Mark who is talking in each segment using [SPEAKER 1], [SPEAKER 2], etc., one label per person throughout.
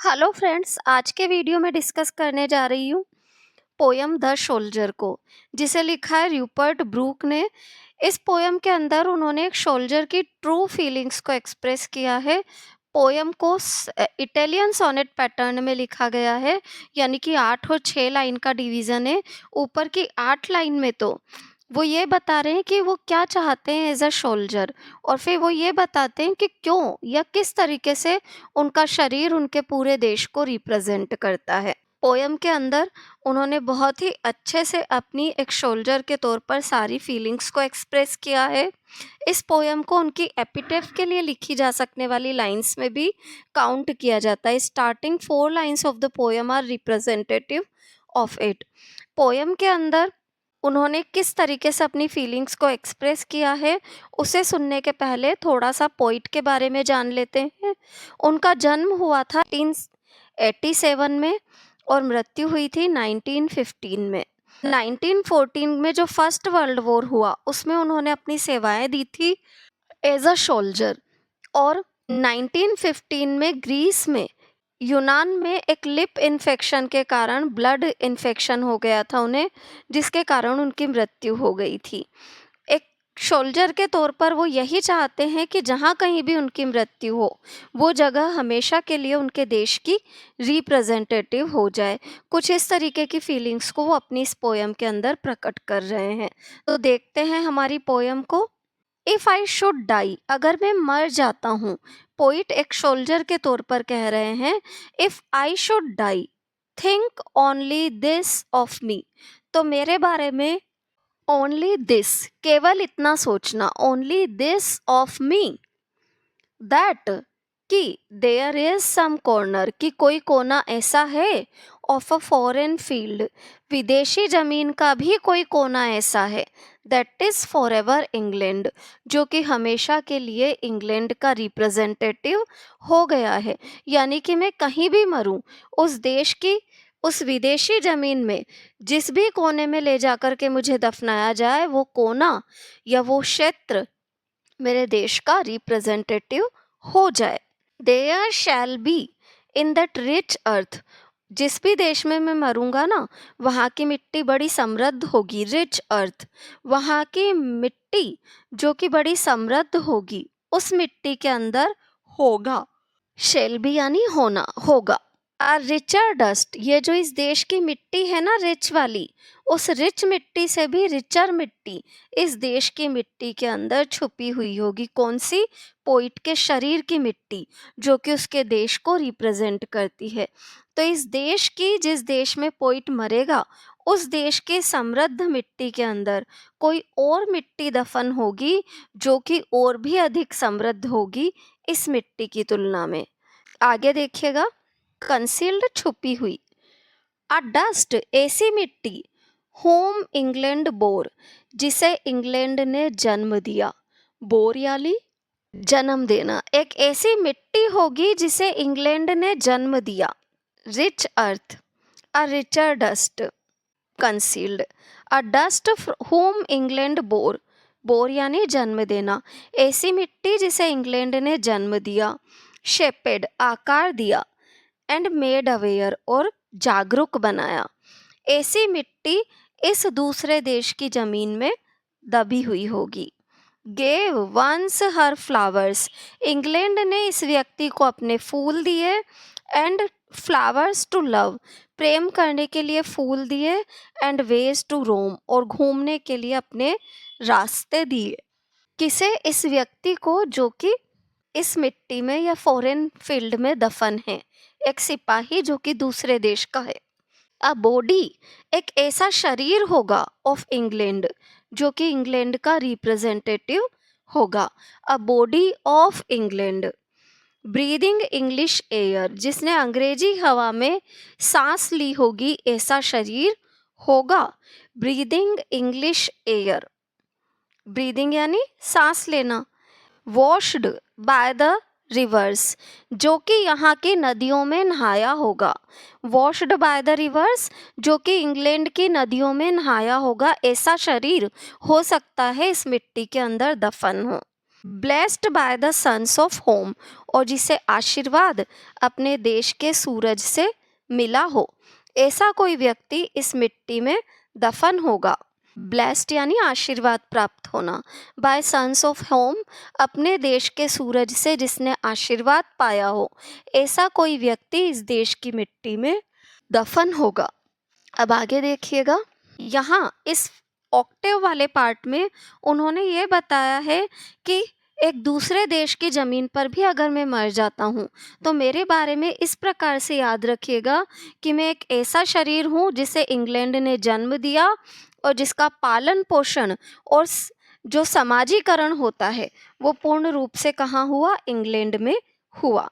[SPEAKER 1] Hello friends, आज के video में डिस्कस करने जा रही हूँ पोयम द सोल्जर को, जिसे लिखा है रूपर्ट ब्रूक ने। इस पोयम के अंदर उन्होंने एक सोल्जर की ट्रू फीलिंग्स को एक्सप्रेस किया है। पोयम को इटालियन सोनेट पैटर्न में लिखा गया है, यानी कि 8 और 6 लाइन का डिवीजन है। ऊपर की 8 लाइन में तो वो ये बता रहे हैं कि वो क्या चाहते हैं एज अ सोल्जर, और फिर वो ये बताते हैं कि क्यों या किस तरीके से उनका शरीर उनके पूरे देश को रिप्रेजेंट करता है। पोयम के अंदर उन्होंने बहुत ही अच्छे से अपनी एक सोल्जर के तौर पर सारी फीलिंग्स को एक्सप्रेस किया है। इस पोयम को उनकी एपिटेफ के लिए लिखी जा सकने वाली लाइंस में भी काउंट किया जाता है। Starting 4 lines of the poem are representative of it. Poem के अंदर उन्होंने किस तरीके से अपनी फीलिंग्स को एक्सप्रेस किया है, उसे सुनने के पहले थोड़ा सा पोइट के बारे में जान लेते हैं। उनका जन्म हुआ था 1887 में और मृत्यु हुई थी 1915 में। 1914 में जो फर्स्ट वर्ल्ड वॉर हुआ, उसमें उन्होंने अपनी सेवाएं दी थी एज अ सोल्जर। और 1915 में ग्रीस में, यूनान में एक लिप इन्फेक्शन के कारण ब्लड इन्फेक्शन हो गया था उन्हें, जिसके कारण उनकी मृत्यु हो गई थी। एक सोल्जर के तौर पर वो यही चाहते हैं कि जहाँ कहीं भी उनकी मृत्यु हो, वो जगह हमेशा के लिए उनके देश की रिप्रेजेंटेटिव हो जाए। कुछ इस तरीके की फीलिंग्स को वो अपनी इस पोयम के अंदर प्रकट कर रहे हैं। तो देखते हैं हमारी पोयम को। इफ आई शुड डाई, अगर मैं मर जाता हूँ, पोइट एक सोल्जर के तौर पर कह रहे हैं, if I should die think only this of me, तो मेरे बारे में ओनली दिस, केवल इतना सोचना, only this of me, that कि देयर इज सम कॉर्नर, कि कोई कोना ऐसा है, ऑफ अ फॉरेन फील्ड, विदेशी जमीन का भी कोई कोना ऐसा है, that is for ever England, जो कि हमेशा के लिए इंग्लैंड का रिप्रेजेंटेटिव हो गया है। यानी कि मैं कहीं भी मरूं, उस देश की उस विदेशी जमीन में जिस भी कोने में ले जाकर के मुझे दफनाया जाए, वो कोना या वो क्षेत्र मेरे देश का रिप्रेजेंटेटिव हो जाए। There shall be in that rich earth, जिस भी देश में मैं मरूंगा ना, वहाँ की मिट्टी बड़ी समृद्ध होगी। रिच अर्थ, वहाँ की मिट्टी जो कि बड़ी समृद्ध होगी, उस मिट्टी के अंदर होगा। शेल बी यानी होना, होगा। आ रिचर डस्ट, ये जो इस देश की मिट्टी है ना, रिच वाली, उस रिच मिट्टी से भी रिचर मिट्टी इस देश की मिट्टी के अंदर छुपी हुई होगी। कौन सी? पोइट के शरीर की मिट्टी, जो कि उसके देश को रिप्रेजेंट करती है। तो इस देश की, जिस देश में पोइट मरेगा, उस देश की समृद्ध मिट्टी के अंदर कोई और मिट्टी दफन होगी, जो कि और भी अधिक समृद्ध होगी इस मिट्टी की तुलना में। आगे देखिएगा, कंसील्ड, छुपी हुई। अ डस्ट, ऐसी मिट्टी, होम इंग्लैंड बोर, जिसे इंग्लैंड ने जन्म दिया। बोर यानी जन्म देना। एक ऐसी मिट्टी होगी जिसे इंग्लैंड ने जन्म दिया। Rich earth, a richer dust, concealed. A dust whom England bore, bore यानी जन्म देना। ऐसी मिट्टी जिसे इंग्लैंड ने जन्म दिया। शेपेड, आकार दिया। एंड मेड अवेयर, और जागरूक बनाया। ऐसी मिट्टी इस दूसरे देश की जमीन में दबी हुई होगी। गेव वंस हर फ्लावर्स, इंग्लैंड ने इस व्यक्ति को अपने फूल दिए। एंड फ्लावर्स टू लव, प्रेम करने के लिए फूल दिए। एंड वेज टू रोम, और घूमने के लिए अपने रास्ते दिए। किसे? इस व्यक्ति को जो कि इस मिट्टी में या फॉरेन फील्ड में दफन है। एक सिपाही जो कि दूसरे देश का है। अ बॉडी, एक ऐसा शरीर होगा, ऑफ इंग्लैंड, जो कि इंग्लैंड का रिप्रेजेंटेटिव होगा। A body of England. Breathing English air, जिसने अंग्रेजी हवा में सांस ली होगी, ऐसा शरीर होगा। ब्रीदिंग इंग्लिश एयर, ब्रीदिंग यानी सांस लेना। वॉश्ड बाय द रिवर्स, जो कि यहाँ की नदियों में नहाया होगा। वॉश्ड बाय द रिवर्स, जो कि इंग्लैंड की नदियों में नहाया होगा, ऐसा शरीर हो सकता है इस मिट्टी के अंदर दफन हो। Blessed by the suns of home, और जिसे आशीर्वाद अपने देश के सूरज से मिला हो, ऐसा कोई व्यक्ति इस मिट्टी में दफन होगा। ब्लेस्ड यानी आशीर्वाद प्राप्त होना, बाय सन्स ऑफ होम अपने देश के सूरज से जिसने आशीर्वाद पाया हो, ऐसा कोई व्यक्ति इस देश की मिट्टी में दफन होगा। अब आगे देखिएगा, यहाँ इस ऑक्टेव वाले पार्ट में उन्होंने ये बताया है कि एक दूसरे देश की ज़मीन पर भी अगर मैं मर जाता हूँ तो मेरे बारे में इस प्रकार से याद रखिएगा कि मैं एक ऐसा शरीर हूँ जिसे इंग्लैंड ने जन्म दिया और जिसका पालन पोषण और जो समाजीकरण होता है वो पूर्ण रूप से कहाँ हुआ, इंग्लैंड में हुआ।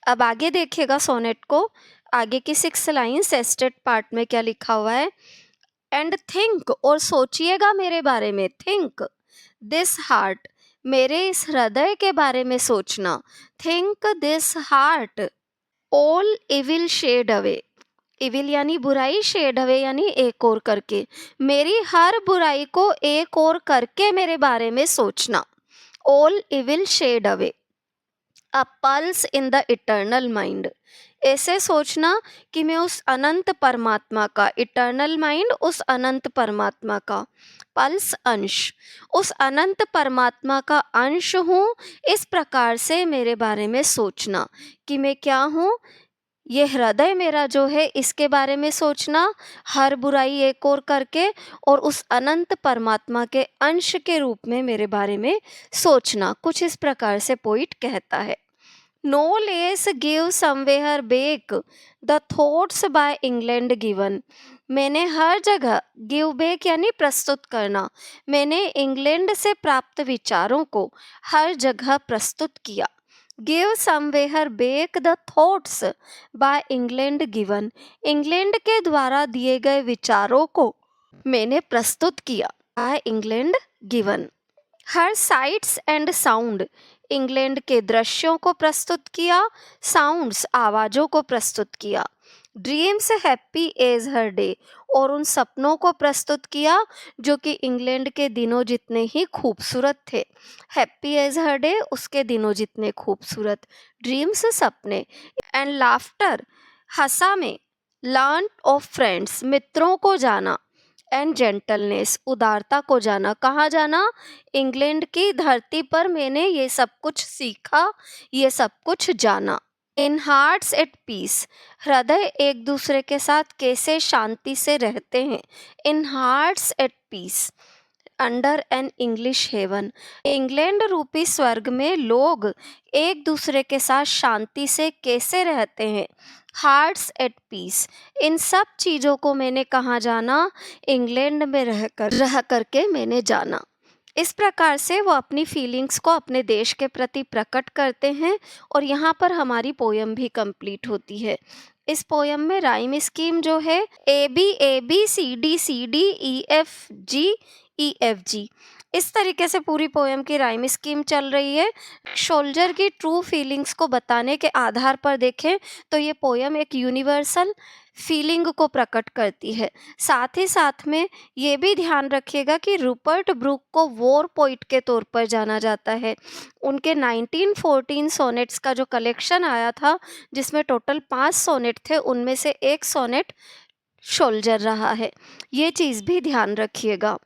[SPEAKER 1] अब आगे देखिएगा सोनेट को, आगे की 6 लाइन सेस्टेड पार्ट में क्या लिखा हुआ है। एंड थिंक, और सोचिएगा मेरे बारे में, थिंक दिस हार्ट, मेरे इस हृदय के बारे में सोचना। Think this heart all evil shed away, evil यानी बुराई, शेड अवे यानी एक और करके, मेरी हर बुराई को एक और करके मेरे बारे में सोचना। All evil shed away, a pulse in the eternal mind, ऐसे सोचना कि मैं उस अनंत परमात्मा का, इटर्नल माइंड उस अनंत परमात्मा का, पल्स अंश, उस अनंत परमात्मा का अंश हूँ। इस प्रकार से मेरे बारे में सोचना कि मैं क्या हूँ, ये हृदय मेरा जो है इसके बारे में सोचना, हर बुराई एक और करके, और उस अनंत परमात्मा के अंश के रूप में मेरे बारे में सोचना। कुछ इस प्रकार से पोइट कहता है। No less give somewhere back the thoughts by England given, मैंने हर जगह, गिव बैक यानी प्रस्तुत करना, मैंने इंग्लैंड से प्राप्त विचारों को हर जगह प्रस्तुत किया। Give somewhere back the thoughts by England given, England के द्वारा दिए गए विचारों को मैंने प्रस्तुत किया, बाय इंग्लैंड गिवन। हर साइट्स एंड साउंड, इंग्लैंड के दृश्यों को प्रस्तुत किया, साउंड्स आवाज़ों को प्रस्तुत किया। ड्रीम्स हैप्पी एज हर डे, और उन सपनों को प्रस्तुत किया जो कि इंग्लैंड के दिनों जितने ही खूबसूरत थे। हैप्पी एज हर डे उसके दिनों जितने खूबसूरत, ड्रीम्स सपने। एंड लाफ्टर हंसा में, लर्न ऑफ फ्रेंड्स मित्रों को जाना, एंड जेंटलनेस उदारता को जाना, कहाँ जाना, इंग्लैंड की धरती पर मैंने ये सब कुछ सीखा, ये सब कुछ जाना। इन हार्ट्स एट पीस, हृदय एक दूसरे के साथ कैसे शांति से रहते हैं। In hearts at peace under an English heaven, England रूपी स्वर्ग में लोग एक दूसरे के साथ शांति से कैसे रहते हैं। हार्ट्स एट पीस, इन सब चीज़ों को मैंने कहाँ जाना, इंग्लैंड में रह करके मैंने जाना। इस प्रकार से वो अपनी फीलिंग्स को अपने देश के प्रति प्रकट करते हैं और यहाँ पर हमारी पोयम भी कंप्लीट होती है। इस पोयम में राइम स्कीम जो है A B C D E F G, इस तरीके से पूरी पोयम की राइम स्कीम चल रही है। सोल्जर की ट्रू फीलिंग्स को बताने के आधार पर देखें तो ये पोयम एक यूनिवर्सल फीलिंग को प्रकट करती है। साथ ही साथ में ये भी ध्यान रखिएगा कि रूपर्ट ब्रूक को वॉर पोइट के तौर पर जाना जाता है। उनके 1914 सोनेट्स का जो कलेक्शन आया था जिसमें टोटल 5 सोनेट थे, उनमें से एक सोनेट सोल्जर रहा है, ये चीज़ भी ध्यान रखिएगा।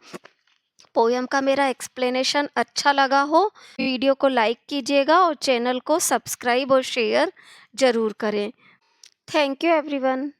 [SPEAKER 1] पोयम का मेरा एक्सप्लेनेशन अच्छा लगा हो, वीडियो को लाइक कीजिएगा और चैनल को सब्सक्राइब और शेयर ज़रूर करें। Thank you everyone.